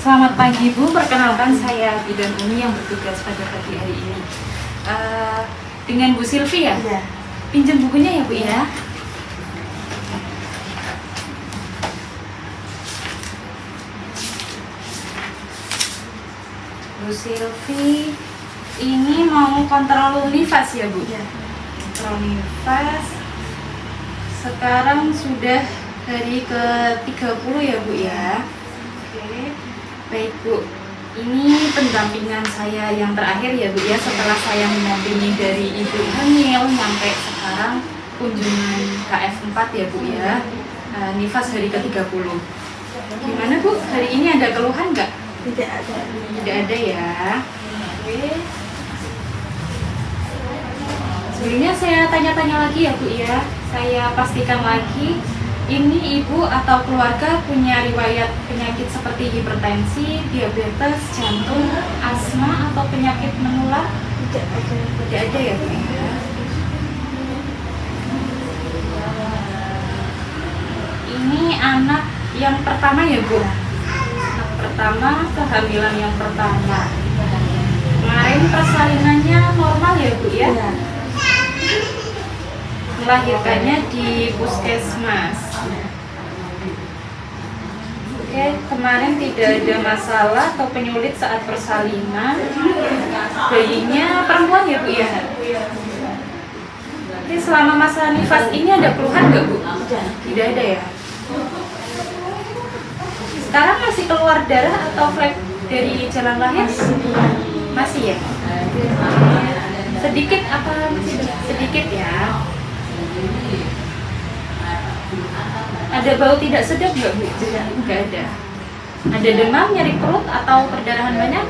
Selamat pagi Bu, perkenalkan saya Bidan Umi yang bertugas pada pagi hari ini. Dengan Bu Silvi ya? Iya. Pinjam bukunya ya Bu ya? Bu Silvi, ini mau kontrol nifas ya Bu? Iya. Kontrol nifas. Sekarang sudah hari ke-30 ya Bu ya? Oke. Baik Bu, ini pendampingan saya yang terakhir ya Bu ya, setelah saya mendampingi dari ibu hamil sampai sekarang kunjungan KF4 ya Bu ya, nifas hari ke-30. Gimana Bu, hari ini ada keluhan nggak? Tidak ada. Tidak ada ya. Oke. Sebelumnya saya tanya-tanya lagi ya Bu ya, saya pastikan lagi. Ini ibu atau keluarga punya riwayat penyakit seperti hipertensi, diabetes, jantung, asma, atau penyakit menular? Tidak ada. Tidak ada ya Bu ya? Ini anak yang pertama ya Bu? Anak pertama, kehamilan yang pertama. Kemarin persalinannya normal ya Bu ya? Iya. Melahirkannya di puskesmas. Oke, kemarin tidak ada masalah atau penyulit saat persalinan. Bayinya perempuan ya Bu ya? Oke, selama masa nifas ini ada keluhan nggak Bu? Tidak. Tidak ada ya? Sekarang masih keluar darah atau flek dari jalan lahir? Masih ya? Sedikit apa masih sedikit ya? Ada bau tidak sedap nggak Bu? Tidak. Nggak ada. Ada demam, nyeri perut atau perdarahan banyak?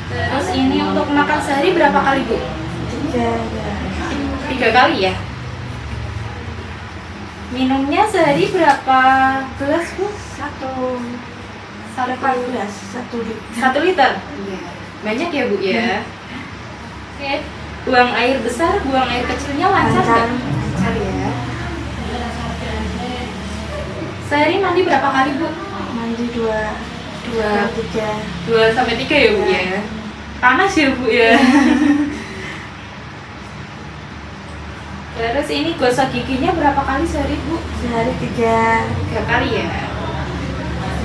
Terus ini untuk makan sehari berapa kali Bu? Tidak. 3 kali ya? Minumnya sehari berapa gelas Bu? Satu. Satu Gelas. 1 liter. 1 liter? Iya. Banyak ya Bu ya? Oke. Buang air besar, buang air kecilnya lancar nggak? Lancar ya. Sehari mandi berapa kali Bu? Mandi 2, 3. 2 sampai 3 ya Bu ya? Panas ya Bu ya? Terus ini gosok giginya berapa kali sehari Bu? Sehari 3. 3 kali ya?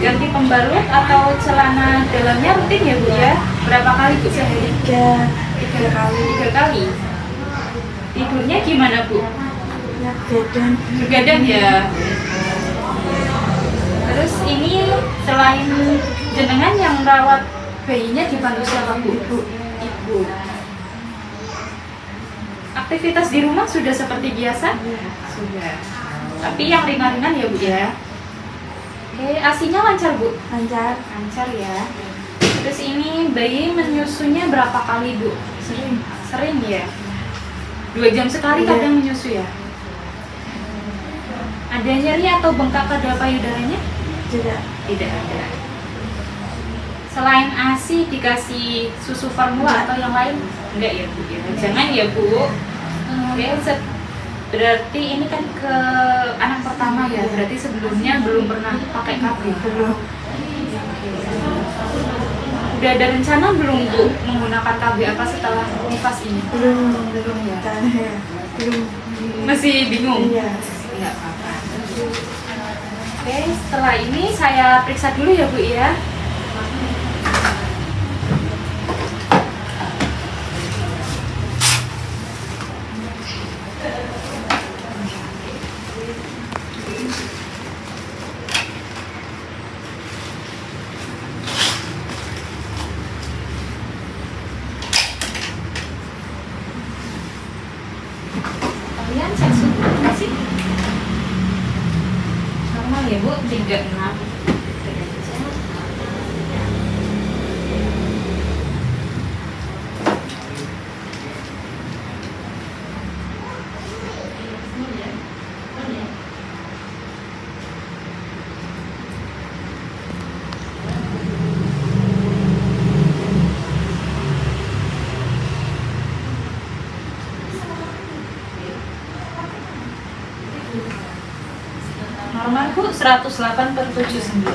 Ganti pembalut atau celana dalamnya rutin ya Bu ya? Berapa kali Bu sehari? 3 kali. 3 kali. Tidurnya gimana Bu? Ya, bedan. Begadang ya? Terus ini selain jenengan yang merawat bayinya dibantu siapa Bu? Ibu. Aktivitas di rumah sudah seperti biasa? Sudah. Tapi yang ringan-ringan ya Bu ya? Oke, ASI-nya lancar Bu? Lancar. Lancar ya. Terus ini bayi menyusunya berapa kali Bu? Sering. Sering ya? 2 jam sekali Iya. kadang menyusu ya? Ada nyeri atau bengkak pada payudaranya? Tidak. Tidak ada. Selain ASI dikasih susu formula atau yang lain? Enggak ya Bu ya? Jangan ya Bu. Oke, berarti ini kan ke anak pertama ya? Berarti sebelumnya belum pernah pakai KB? Belum. Udah ada rencana belum Bu menggunakan KB apa setelah nifas ini? Belum ya. Belum. Masih bingung? Iya. Enggak apa-apa. Oke, setelah ini saya periksa dulu ya Bu ya. Kalian cek suhu nggak sih? Normal ya Bu, 36. Normal Bu, 108/79.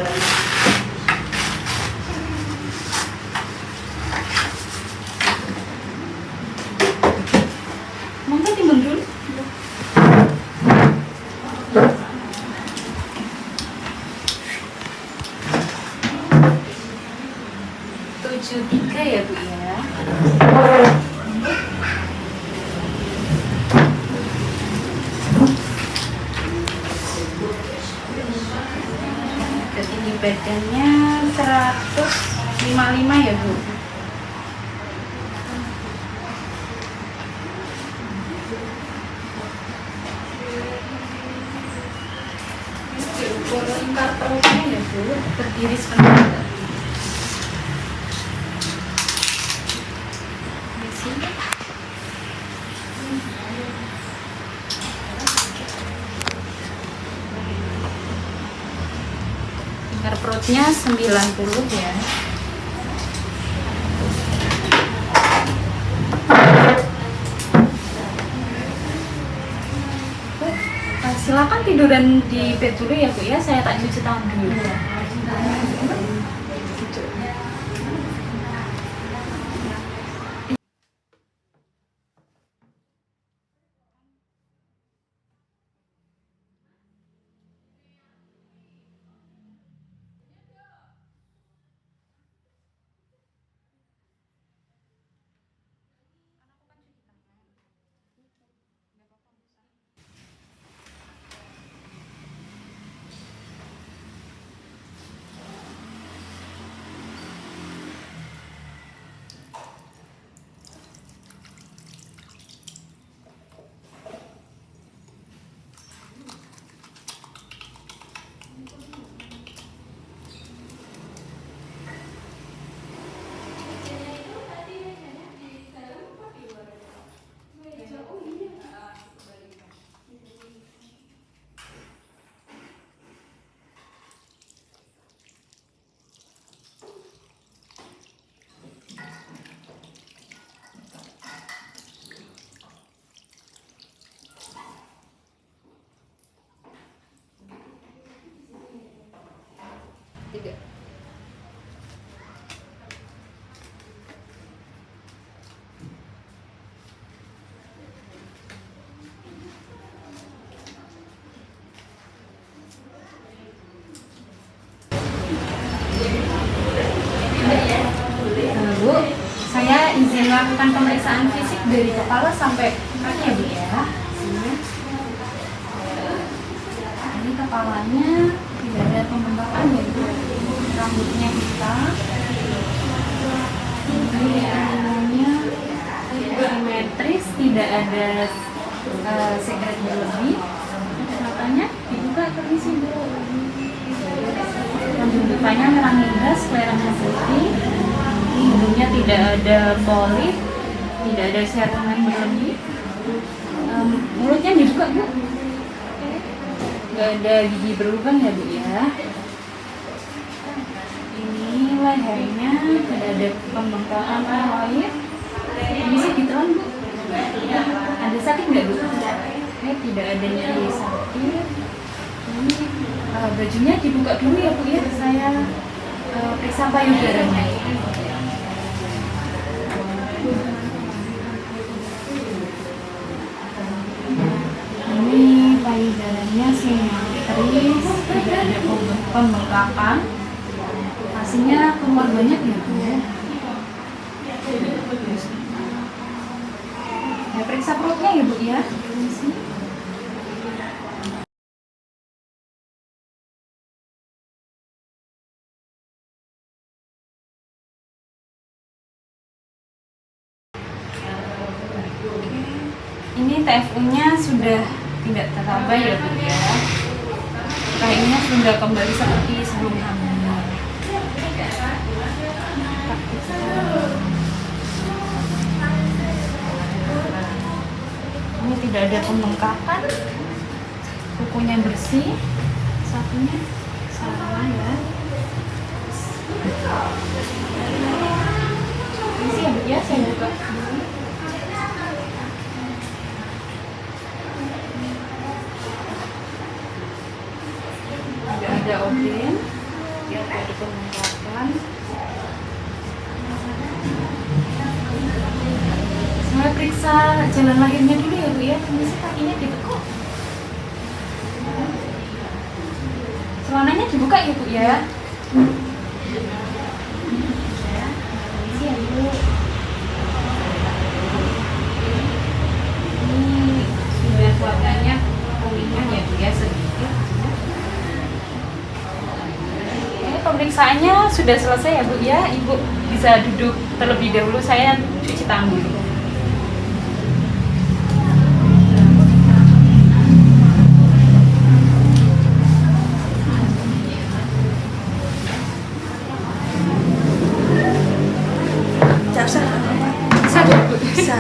Monggo timbang dulu. Tujuh tiga ya Bu ya. Tinggi badannya 155 ya Bu. Diukur lingkar perutnya ya Bu, berdiri sebentar. Di sini. Lingkar perutnya 90 ya. Silakan tiduran di bed dulu ya Bu ya, saya tak cuci tangan dulu. Tiga. Bu, saya izin melakukan pemeriksaan fisik dari kepala sampai kaki ya Bu ya. Ini kepalanya tidak ada pembentukan ya Bu. Rambutnya hitam. Ini telinganya simetris, tidak ada sekret berlebih. Matanya dibuka permisi Bu. Rambut depannya merah muda, seleranya putih. Hidungnya tidak ada polip, tidak ada serangan berlebih. Mulutnya dibuka Bu. Nggak ada gigi berlubang ya Bu ya. Ini lehernya tidak ada pembengkakan lain. Bisa ditelan Bu. Ada sakit nggak Bu? Tidak ada nyeri sakit. Ini bajunya dibuka dulu ya Bu ya. Saya periksa payudaranya. Ini payudaranya simetris, tidak ada pembengkakan. Hasilnya keluar banyak ya Bu. Ya, periksa perutnya ya Bu ya. Ini TFU-nya sudah tidak terabah ya Bu ya. Kayaknya sudah kembali seperti sebelum hamil. Ini tidak ada pembengkakan, kukunya bersih, satunya sama ya. Ini sih ya saya buka. Tidak periksa jalan lahirnya dulu ya Bu ya. Permisi, kakinya ditekuk. Celananya dibuka ya Bu ya. Permisi ya Bu. Ini sudah keluarganya pemingan ya Bu ya, sedikit. Oke, pemeriksaannya sudah selesai ya Bu ya. Ibu bisa duduk terlebih dahulu, saya cuci tangan dulu. Bisa. Bisa Bu? Bisa.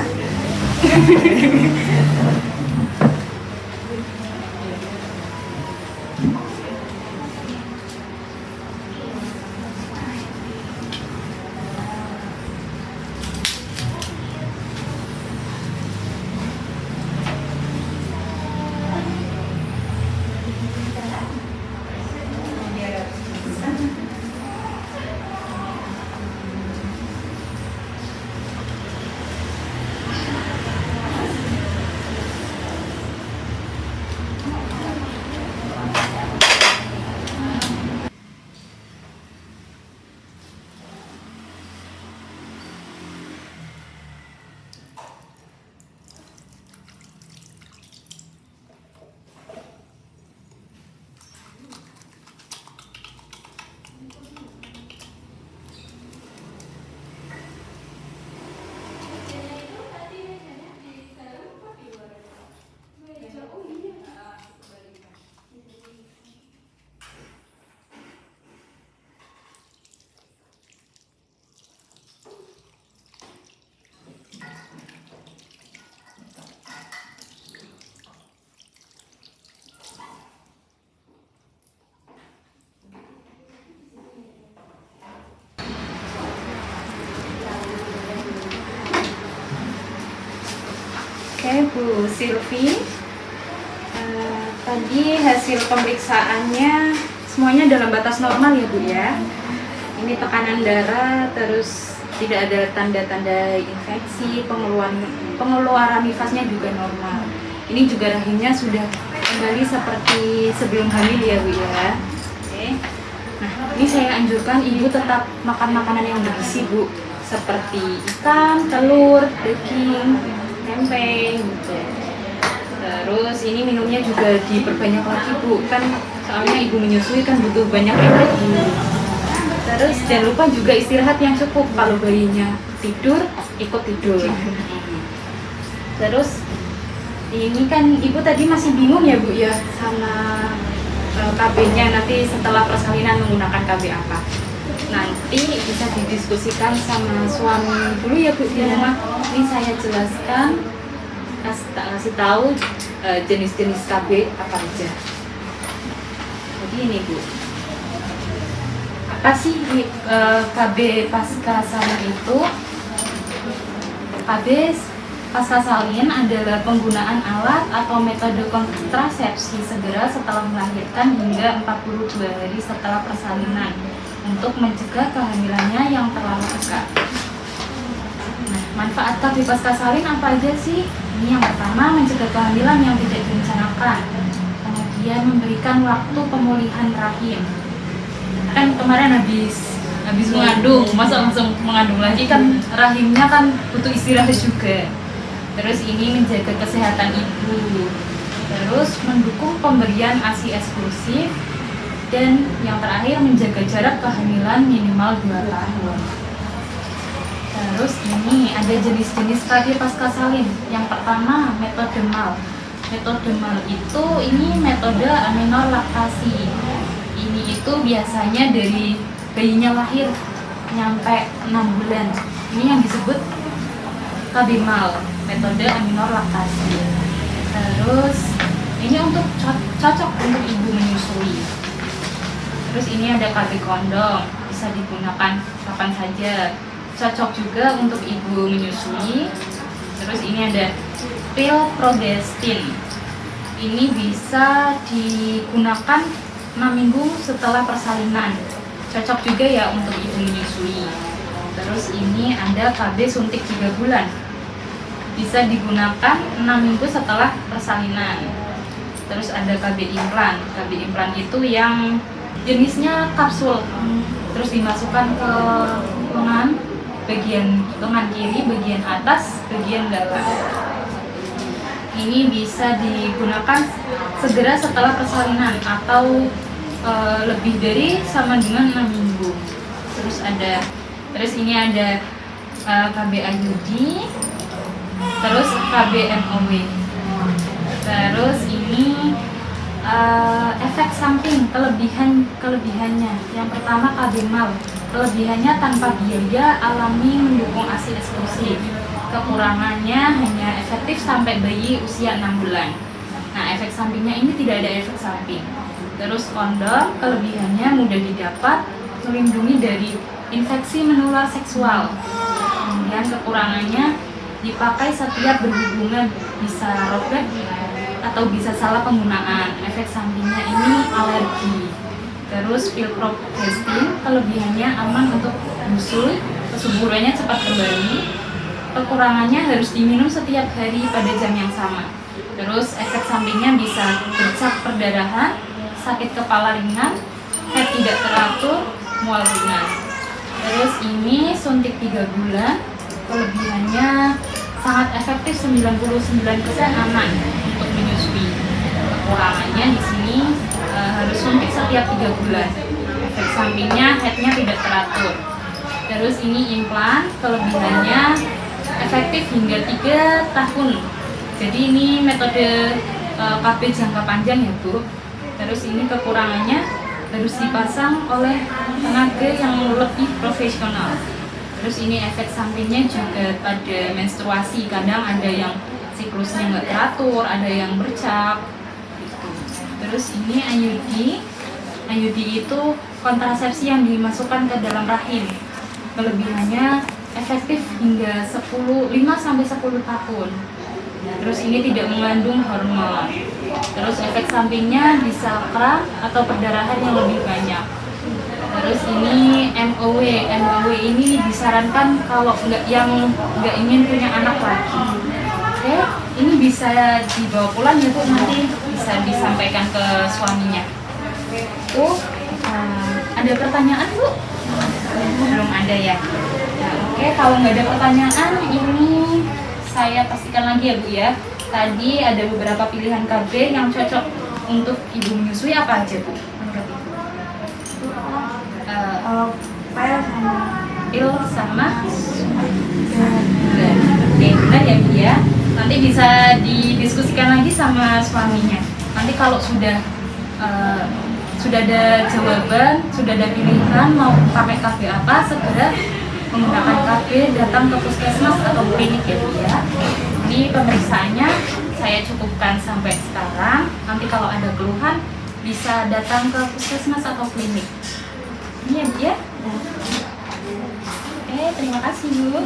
Oke Bu Silvi, tadi hasil pemeriksaannya semuanya dalam batas normal ya Bu ya. Ini tekanan darah, terus tidak ada tanda-tanda infeksi, pengeluaran nifasnya juga normal. Ini juga rahimnya sudah kembali seperti sebelum hamil ya Bu ya. Oke. Nah, ini saya anjurkan Ibu tetap makan makanan yang bergizi Bu, seperti ikan, telur, daging, tempe gitu. Terus ini minumnya juga diperbanyak lagi Bu, kan soalnya Ibu menyusui kan butuh banyak energi. Terus jangan lupa juga istirahat yang cukup, kalau bayinya tidur, ikut tidur. Terus ini kan Ibu tadi masih bingung ya Bu ya sama KB-nya, nanti setelah persalinan menggunakan KB apa. Nanti bisa didiskusikan sama suami dulu ya Bu di rumah. Ini saya jelaskan, kasih tahu jenis-jenis KB apa aja. Jadi ini Bu, apa sih KB pasca salin itu? KB pasca salin adalah penggunaan alat atau metode kontrasepsi segera setelah melahirkan hingga 42 hari setelah persalinan untuk mencegah kehamilannya yang terlalu dekat. Nah, manfaat KB pasca salin apa aja sih? Ini yang pertama, mencegah kehamilan yang tidak direncanakan. Kemudian memberikan waktu pemulihan rahim. Kan kemarin habis mengandung, masa langsung mengandung lagi kan, rahimnya kan butuh istirahat juga. Terus ini menjaga kesehatan ibu. Terus mendukung pemberian ASI eksklusif. Dan yang terakhir menjaga jarak kehamilan minimal 2 tahun. Terus ini ada jenis-jenis KB pasca salin. Yang pertama metode MAL. Metode MAL itu ini metode aminor laktasi. Ini itu biasanya dari bayinya lahir nyampe 6 bulan. Ini yang disebut KB MAL, metode aminor laktasi. Terus ini untuk cocok untuk ibu menyusui. Terus ini ada KB kondom, bisa digunakan kapan saja. Cocok juga untuk ibu menyusui. Terus ini ada pil progestin. Ini bisa digunakan 6 minggu setelah persalinan. Cocok juga ya untuk ibu menyusui. Terus ini ada KB suntik 3 bulan. bisa digunakan 6 minggu setelah persalinan. Terus ada KB implan. KB implan itu yang jenisnya kapsul, terus dimasukkan ke lengan, bagian lengan kiri, bagian atas, bagian dalam. Ini bisa digunakan segera setelah persalinan atau lebih dari sama dengan 6 minggu. Terus ini ada KB IUD, terus KB MOW. Terus ini efek samping, kelebihannya. Yang pertama KB MAL, kelebihannya tanpa biaya alami mendukung ASI eksklusif. Kekurangannya hanya efektif sampai bayi usia 6 bulan. Nah, efek sampingnya ini tidak ada efek samping. Terus kondom, kelebihannya mudah didapat, melindungi dari infeksi menular seksual. Kemudian kekurangannya dipakai setiap berhubungan, bisa robek atau bisa salah penggunaan. Efek sampingnya ini alergi. Terus Filprogestin, kelebihannya aman untuk busui, kesuburannya cepat kembali. Kekurangannya harus diminum setiap hari pada jam yang sama. Terus efek sampingnya bisa bercak perdarahan, sakit kepala ringan, head tidak teratur, mual ringan. Terus ini suntik 3 bulan, kelebihannya sangat efektif, 99% aman untuk menyusui. Kekurangannya di sini harus suntik setiap 3 bulan. Efek sampingnya headnya tidak teratur. Terus ini implan, kelebihannya efektif hingga 3 tahun. Jadi ini metode KB jangka panjang ya Bu. Terus ini kekurangannya harus dipasang oleh tenaga yang lebih profesional. Terus ini efek sampingnya juga pada menstruasi, kadang ada yang siklusnya nggak teratur, ada yang bercak gitu. Terus ini IUD. IUD itu kontrasepsi yang dimasukkan ke dalam rahim. Kelebihannya efektif hingga 5-10 tahun. Terus ini tidak mengandung hormon. Terus efek sampingnya bisa kram atau perdarahan yang lebih banyak. Terus ini MOW. MOW ini disarankan kalau yang nggak ingin punya anak lagi. Oke, ini bisa dibawa pulang ya Bu, nanti bisa disampaikan ke suaminya. Ada pertanyaan Bu? Belum ada ya. Nah, oke, kalau nggak ada pertanyaan, ini saya pastikan lagi ya Bu ya. Tadi ada beberapa pilihan KB yang cocok untuk ibu menyusui, apa aja Bu? Pil sama benar ya Bu ya. Nanti bisa didiskusikan lagi sama suaminya. Nanti kalau sudah ada jawaban, sudah ada pilihan mau pakai KB apa, segera menggunakan KB, datang ke puskesmas atau klinik ya Bu ya. Ini pemeriksaannya saya cukupkan sampai sekarang. Nanti kalau ada keluhan bisa datang ke puskesmas atau klinik. Ini ya Bu ya. Terima kasih Bu.